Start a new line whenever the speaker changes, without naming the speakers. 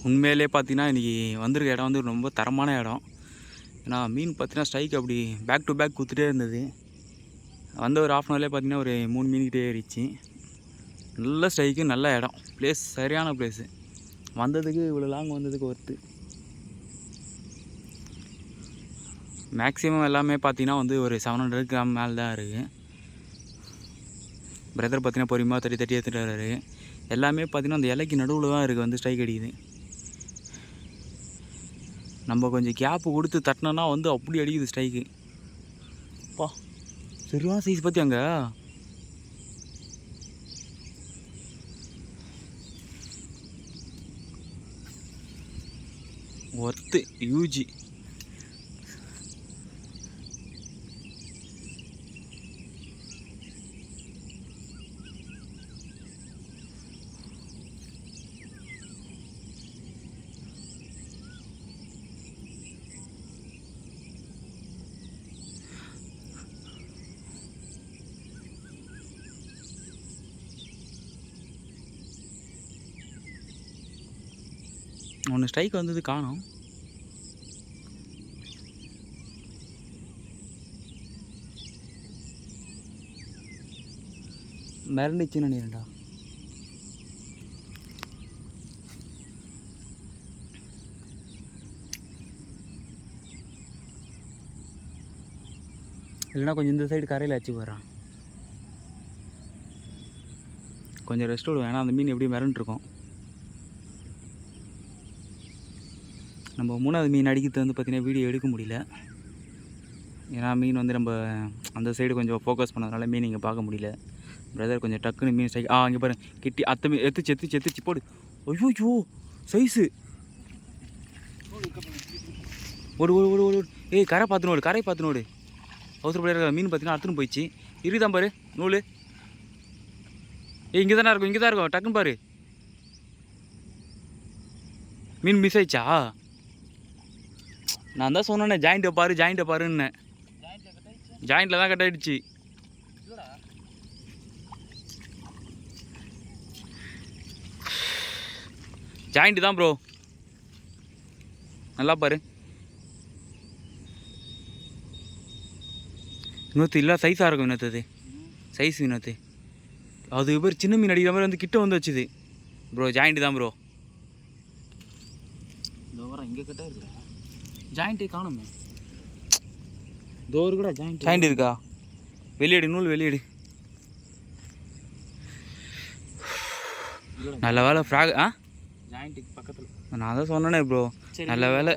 உண்மையிலே பார்த்தீங்கன்னா இன்றைக்கி வந்திருக்க இடம் வந்து ரொம்ப தரமான இடம். ஏன்னா மீன் பார்த்தீங்கன்னா ஸ்ட்ரைக் அப்படி பேக் டு பேக் குத்துட்டே இருந்தது. வந்த ஒரு ஹாஃப் அன் ஹவர்லேயே பார்த்தீங்கன்னா ஒரு 3 மீன்கிட்டே ஏறிச்சு. நல்ல ஸ்ட்ரைக்கு, நல்ல இடம், பிளேஸ் சரியான பிளேஸு. வந்ததுக்கு இவ்வளோ லாங் வந்ததுக்கு ஒர்த்து. மேக்ஸிமம் எல்லாமே பார்த்தீங்கன்னா வந்து ஒரு 700 கிராம் மேலே தான் இருக்குது. பிரதர் பார்த்தீங்கன்னா பொறுமையாக தட்டி தட்டி எடுத்துகிட்டு வர்றாரு. எல்லாமே பார்த்தீங்கன்னா அந்த இலைக்கு நடுவில் தான் இருக்குது, வந்து ஸ்ட்ரைக் அடிக்குது. நம்ம கொஞ்சம் கேப்பு கொடுத்து தட்டினோன்னா வந்து அப்படி அடிக்குது ஸ்ட்ரைக்கு. பா சரியான சைஸ் பற்றி அங்கே ஒர்த்து யூஜி. ஒன்று ஸ்ட்ரைக் வந்தது காணோம். மிரண்டுச்சுன்னு நினைக்கிறேன்டா. இல்லைன்னா கொஞ்சம் இந்த சைடு கரையில் அச்சு போடுறான். கொஞ்சம் ரெஸ்ட் விடுவேன், ஏன்னா அந்த மீன் எப்படியும் மிரண்டுருக்கும். நம்ம 3வது மீன் அடிக்கிறது வந்து பார்த்திங்கன்னா வீடியோ எடுக்க முடியல. ஏன்னா மீன் வந்து நம்ம அந்த சைடு கொஞ்சம் ஃபோக்கஸ் பண்ணதுனால மீன் இங்கே பார்க்க முடியல. பிரதர் கொஞ்சம் டக்குன்னு மீன் ஸ்ட்ரைக் இங்கே பாருங்க கிட்டி அத்தை மீன் எத்துச்சு போடு. ஐயோ சைஸு ஓடு ஓடு ஓடு ஓடு. ஏய் கரை பார்த்துனோடு, கரை பார்த்துனோடு. அவசரப்பட மீன் பார்த்தீங்கன்னா அத்துன்னு போயிடுச்சு. இருக்குதான் பாரு நூல். இங்கே தானே இருக்கும், இங்கே தான் இருக்கும், டக்குன்னு பாரு. மீன் மிஸ் ஆயிடுச்சா? நான் தான் சொன்னேன்னே ஜாயிண்ட்டை பாருன்னு. ஜாயிண்ட்டில் தான் கட் ஆகிடுச்சு. ஜாயிண்ட்டு தான் ப்ரோ, நல்லா பாரு. இன்னொத்து இல்லை சைஸாக இருக்கும் இன்னொத்து, அது சைஸ் இன்னொத்து. அது பேர் சின்ன மீன் அடிக்கிற மாதிரி வந்து கிட்ட வந்து வச்சுது ப்ரோ. ஜாயிண்ட்டு தான் ப்ரோ. இந்த வர இங்கே கிட்ட இருக்குடா, ஜாயிண்ட்டே காணுமே. தோறு கூட ஜாயிண்ட் இருக்கா? வெளியேடு நூல் வெளியேடு. நல்ல வேலை ஃப்ராக் ஜாயிண்ட்டுக்கு பக்கத்தில். நான் தான் சொன்னேனே ப்ரோ, நல்ல வேலை.